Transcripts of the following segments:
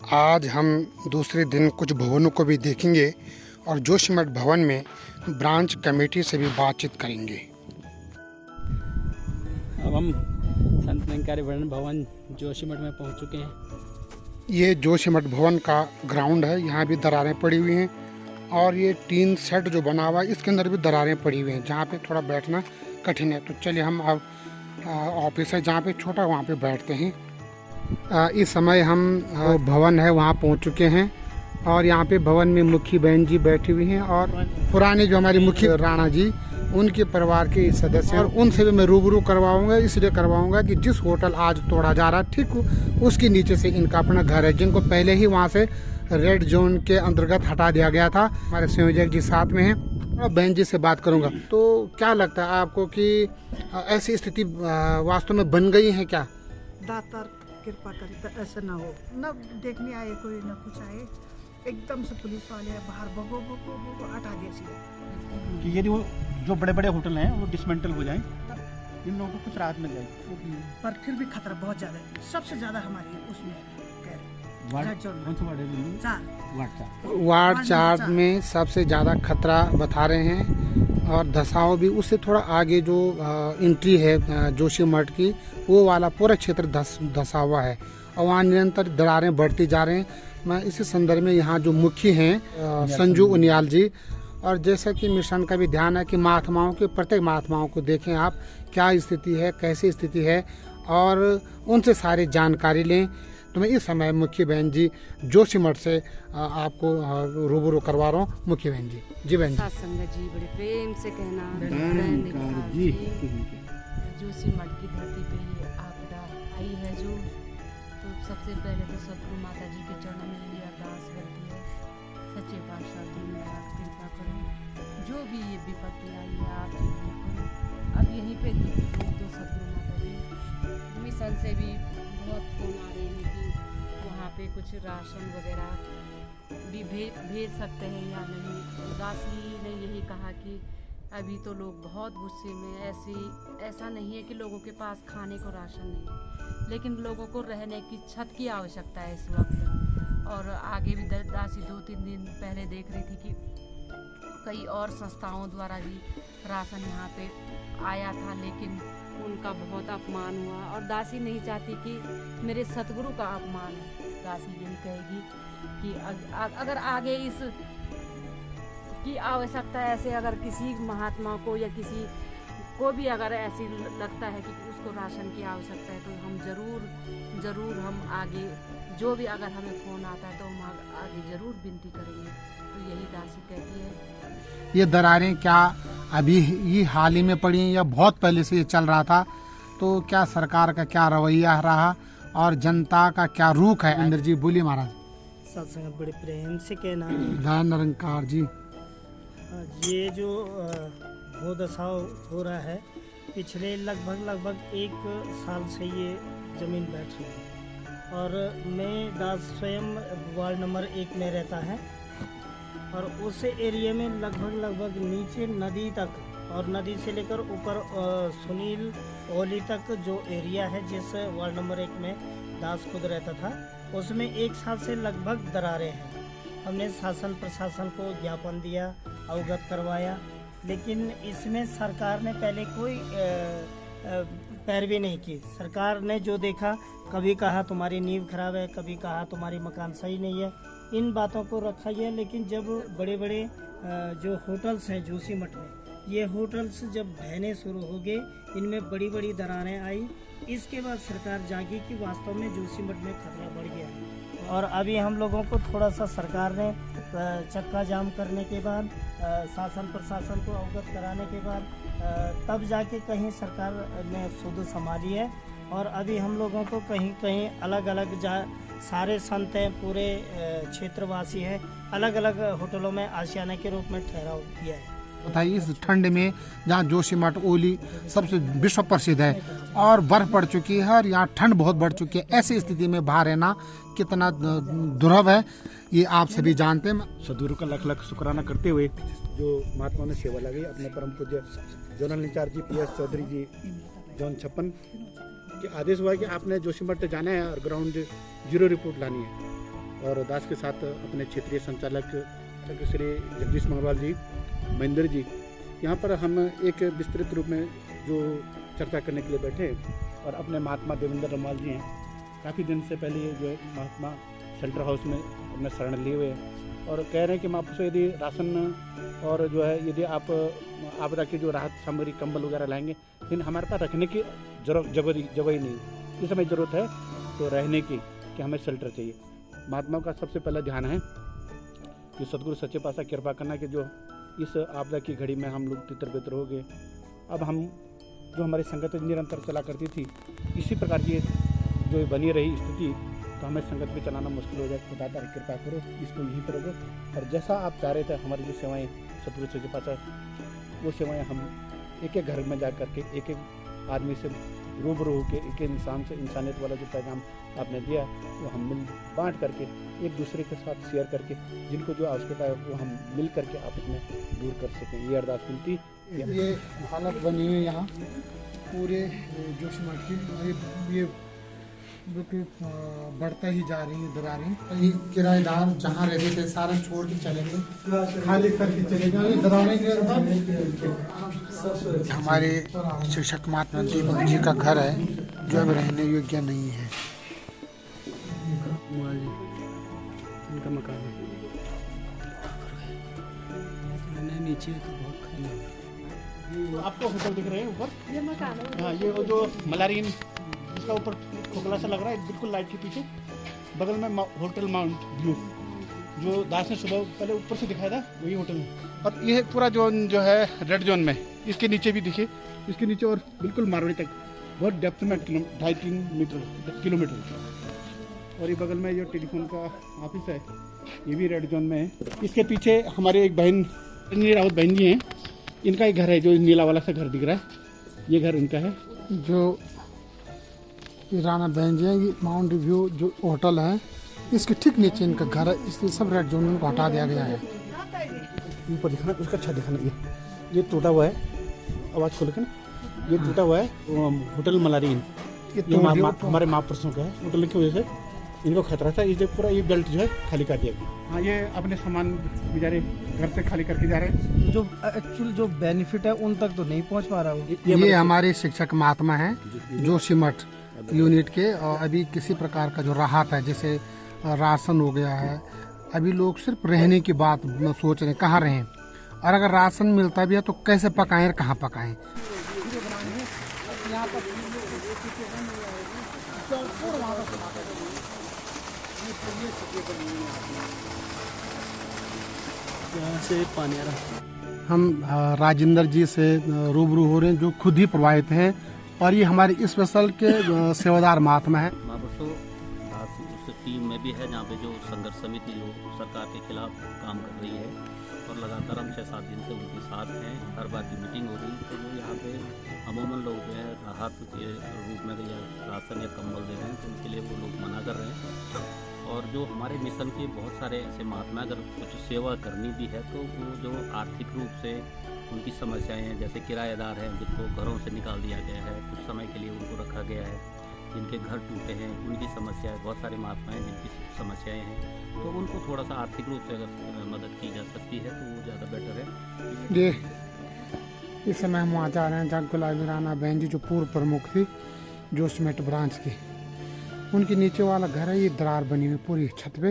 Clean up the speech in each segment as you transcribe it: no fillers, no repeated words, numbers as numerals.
आज हम दूसरे दिन कुछ भवनों को भी देखेंगे और जोशीमठ भवन में ब्रांच कमेटी से भी बातचीत करेंगे। अब हम संत निरंकारी वर्णन भवन जोशीमठ में पहुंच चुके हैं। ये जोशीमठ भवन का ग्राउंड है। यहाँ भी दरारें पड़ी हुई हैं और ये टीन सेट जो बना हुआ है इसके अंदर भी दरारें पड़ी हुई हैं, जहाँ पे थोड़ा बैठना कठिन है। तो चलिए हम अब ऑफिस है जहाँ पे छोटा, वहाँ पे बैठते हैं। इस समय हम भवन है वहाँ पहुँच चुके हैं और यहाँ पे भवन में मुखी बहन जी बैठी हुई हैं और पुराने जो हमारी मुखी राणा जी उनके परिवार के सदस्य हैं और उनसे भी मैं रूबरू करवाऊंगा। इसलिए करवाऊंगा कि जिस होटल आज तोड़ा जा रहा है ठीक उसके नीचे से इनका अपना घर है, जिनको पहले ही वहाँ से रेड जोन के अंतर्गत हटा दिया गया था। हमारे संयोजक जी साथ में हैं और बहन जी से बात करूंगा। तो क्या लगता है आपको कि ऐसी स्थिति वास्तव में बन गई है क्या? दातार कृपा करे तो ऐसा ना हो, न देखने आए कोई न कुछ आए, एकदम से पुलिस वाले बाहर भगो भगो भगो हटा दिया सीधे कि यदि वो जो बड़े बड़े होटल हैं वो डिसमेंटल हो जाएं, इन लोगों को कुछ राहत मिल जाएगी। पर फिर भी खतरा बहुत ज्यादा है। सबसे ज्यादा हमारी उसमें वार्ड 4 में सबसे ज़्यादा खतरा बता रहे हैं और धसाव भी उससे थोड़ा आगे जो एंट्री है जोशीमठ की, वो वाला पूरा क्षेत्र धसा हुआ है और वहाँ निरंतर दरारें बढ़ती जा रहे हैं। मैं इसी संदर्भ में यहाँ जो मुखी हैं संजू उनियाल जी, और जैसा कि मिशन का भी ध्यान है कि महात्माओं के प्रत्येक महात्माओं को देखें आप क्या स्थिति है, कैसी स्थिति है और उनसे सारी जानकारी लें। तो मैं इस समय मुखी बहन जी जोशीमठ से आपको रूबरू करवा रहा हूँ। मुखी बहन जी, जी बहन जी। संगत जी बड़े प्रेम से कहना जी जोशीमठ की धरती पे ये आपदा आई है जो, तो सबसे पहले तो सतगुरु माता जी के चरणों में ये अरदास करती है, सच्चे पातशाह जी में आप कृपा करो, जो भी ये विपत्ति आई है आप ही दूर करो। अब यहीं पे दो सतगुरु माता जी मिशन से भी बहुत फोन आ रहे हैं कि वहाँ पे कुछ राशन वगैरह भी भेज सकते हैं या नहीं। दासी ने यही कहा कि अभी तो लोग बहुत गुस्से में, ऐसा नहीं है कि लोगों के पास खाने को राशन नहीं, लेकिन लोगों को रहने की छत की आवश्यकता है इस वक्त। और आगे भी दासी 2-3 दिन पहले देख रही थी कि कई और संस्थाओं द्वारा भी राशन यहाँ पे आया था, लेकिन उनका बहुत अपमान हुआ और दासी नहीं चाहती कि मेरे सतगुरु का अपमान है। दासी यही कहेगी कि अगर आगे इस की आवश्यकता ऐसे अगर किसी महात्मा को या किसी को भी अगर ऐसी लगता है कि उसको राशन की आवश्यकता है, तो हम ज़रूर हम आगे जो भी अगर हमें फ़ोन आता है तो हम आगे ज़रूर विनती करेंगे। तो यही दासी कहती है। ये दरारें क्या अभी ये हाल ही में पड़ी हैं या बहुत पहले से ये चल रहा था? तो क्या सरकार का क्या रवैया रहा और जनता का क्या रुख है? अंदर जी बोलिए महाराज। सत्संग बड़े प्रेम से कहना। धन निरंकार जी। ये जो भूदशाव हो रहा है पिछले लगभग 1 साल से ये जमीन बैठ रही है और मैं दास स्वयं वार्ड नंबर 1 में रहता है और उस एरिया में लगभग नीचे नदी तक और नदी से लेकर ऊपर सुनील ओली तक जो एरिया है जिस वार्ड नंबर 1 में दास खुद रहता था, उसमें 1 साल से लगभग दरारें हैं। हमने शासन प्रशासन को ज्ञापन दिया, अवगत करवाया, लेकिन इसमें सरकार ने पहले कोई पैरवी नहीं की। सरकार ने जो देखा, कभी कहा तुम्हारी नींव खराब है, कभी कहा तुम्हारी मकान सही नहीं है, इन बातों को रखा गया। लेकिन जब बड़े बड़े जो होटल्स हैं जोशीमठ में, ये होटल्स जब ढहने शुरू हो गए, इनमें बड़ी बड़ी दरारें आई, इसके बाद सरकार जागी कि वास्तव में जोशीमठ में खतरा बढ़ गया है। और अभी हम लोगों को थोड़ा सा सरकार ने चक्का जाम करने के बाद, शासन प्रशासन को अवगत कराने के बाद, तब जाके कहीं सरकार ने सुध संभाली है। और अभी हम लोगों को कहीं कहीं अलग अलग सारे संत हैं, पूरे क्षेत्रवासी हैं, अलग अलग होटलों में आशियाने के रूप में ठहराव दिया है। बताइए इस ठंड में जहाँ जोशीमठ ओली सबसे विश्व प्रसिद्ध है और बर्फ पड़ चुकी है और यहाँ ठंड बहुत बढ़ चुकी है, ऐसी स्थिति में बाहर रहना कितना दुर्लभ है ये आप सभी जानते हैं। सदगुरु का लख शुक्राना करते हुए जो महात्मा ने सेवा लगाई, अपने परम पूज्य जोनल इंचार्ज जी PS चौधरी जी जोन 56 के आदेश हुआ कि आपने जोशीमठ जाना है और ग्राउंड 0 रिपोर्ट लानी है। और दास के साथ अपने क्षेत्रीय संचालक श्री जगदीश मंगलवाल जी, महेंद्र जी, यहाँ पर हम एक विस्तृत रूप में जो चर्चा करने के लिए बैठे और अपने महात्मा देवेंद्र रमाल जी हैं, काफ़ी दिन से पहले ये जो है महात्मा शेल्टर हाउस में अपने शरण लिए हुए हैं और कह रहे हैं कि आपसे यदि राशन और जो है यदि आप आपदा की जो राहत सामग्री कंबल वगैरह लाएंगे, लेकिन हमारे पास रखने की जगह ही नहीं, इस समय ज़रूरत है तो रहने की कि हमें शेल्टर चाहिए। महात्मा का सबसे पहला ध्यान है कि सदगुरु सच्चे पातशाह कृपा करना कि जो इस आपदा की घड़ी में हम लोग तितर बितर हो गए। अब हम जो हमारी संगत निरंतर चला करती थी, इसी प्रकार की जो बनी रही स्थिति, तो हमें संगत भी चलाना मुश्किल हो जाए। खुदा तारी कृपा करो, इसको यहीं पर रखो और जैसा आप चाह रहे थे हमारी जो सेवाएँ सतगुरु सच्चे पातशाह, वो सेवाएँ हम एक एक घर में जा करके एक एक आदमी से रूबरू होकर एक इंसान से इंसानियत वाला जो पैगाम आपने दिया वो हम मिल बांट करके एक दूसरे के साथ शेयर करके जिनको जो आवश्यकता है वो हम मिल करके आपस में दूर कर सकें। ये अरदास विनती। ये हालत बनी हुई यहाँ पूरे जोशीमठ की, ये बिल्कुल बढ़ता ही जा रही है दरारें। ये किराएदार जहाँ रहते थे सारे छोड़ के चले गए, खाली करके चले गए। हमारे शिक्षक महात्मा जी का घर है जो अब रहने योग्य नहीं है। इनका मकान है, नीचे तो बहुत खाली है। आपको होटल दिख रहे हैं ऊपर, ये मकान है। हाँ, ये वो जो मलारीन इसका ऊपर खोखला सा लग रहा है बिल्कुल लाइट के पीछे, बगल में होटल माउंट व्यू जो दास ने सुबह पहले ऊपर से दिखाया था, वही होटल है। और ये पूरा जोन जो है रेड जोन में, इसके नीचे भी दिखे, इसके नीचे और बिल्कुल मारवाड़ी तक बहुत डेप्थ में 2.5-3 किलोमीटर। और ये बगल में जो टेलीफोन का ऑफिस है ये भी रेड जोन में है। इसके पीछे हमारे एक बहन रावत बहन जी हैं, इनका एक घर है जो नीला वाला सा घर दिख रहा है, ये घर इनका है। जो राना बहन जी है, ये माउंट व्यू जो होटल है इसके ठीक नीचे इनका घर है, इसलिए सब रेड जोन में हटा दिया गया है। ऊपर दिखाना, उसका अच्छा दिखाना। ये टूटा हुआ है, आवाज़ खोल के ना, ये टूटा हुआ है होटल मलारीन, ये हमारे महापुरुषों का है। होटल की वजह से इनको खतरा था, ये पूरा ये बेल्ट जो है खाली कर दिया गया। हाँ, ये अपने सामान बेचारे घर से खाली करके जा रहे हैं। जो एक्चुअल जो बेनिफिट है उन तक तो नहीं पहुंच पा रहा हूँ। ये हमारे शिक्षक महात्मा हैं जोशीमठ यूनिट के, और अभी किसी प्रकार का जो राहत है जैसे राशन हो गया है, अभी लोग सिर्फ रहने की बात सोच रहे हैं कहाँ रहें, और अगर राशन मिलता भी है तो कैसे पकाएं और कहाँ पकाएं। यहाँ से पानी आ रहा। हम राजेंद्र जी से रूबरू हो रहे हैं जो खुद ही प्रभावित हैं, और ये हमारे इस फसल के सेवादार महात्मा है। महापुरुषों उस टीम में भी है जहाँ पे जो संघर्ष समिति जो सरकार के खिलाफ काम कर रही है, और लगातार हम 6-7 दिन से उनके साथ हैं। हर बार की मीटिंग हो रही है, तो जो यहाँ पे अमूमन लोग जो है राहत के रूप में या राशन या कंबल दे रहे हैं, तो उनके लिए वो लोग मना कर रहे हैं। और जो हमारे मिशन के बहुत सारे ऐसे महात्मा अगर कुछ सेवा करनी भी है तो वो जो आर्थिक रूप से उनकी समस्याएं हैं, जैसे किराएदार हैं जिनको घरों से निकाल दिया गया है, कुछ समय के लिए उनको रखा गया है, जिनके घर टूटे हैं उनकी समस्याएं, बहुत सारे महात्मा हैं जिनकी समस्याएं हैं, तो उनको थोड़ा सा आर्थिक रूप से अगर मदद की जा सकती है तो वो ज़्यादा बेटर है। ये इस समय हम वहाँ जा रहे हैं जहाँ गुलाबी राना बहन जी जो पूर्व प्रमुख थी जोशीमठ ब्रांच की, उनके नीचे वाला घर है, ये दरार बनी हुई पूरी छत पे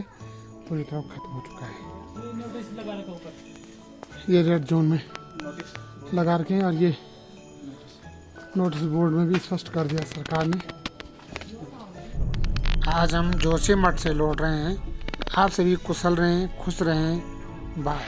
पूरी तरह खत्म हो चुका है। ये रेड जोन में लगा रखे हैं, और ये नोटिस बोर्ड में भी स्पष्ट कर दिया सरकार ने। आज हम जोशीमठ से लौट रहे हैं, आप सभी कुशल रहें, खुश रहें, बाय।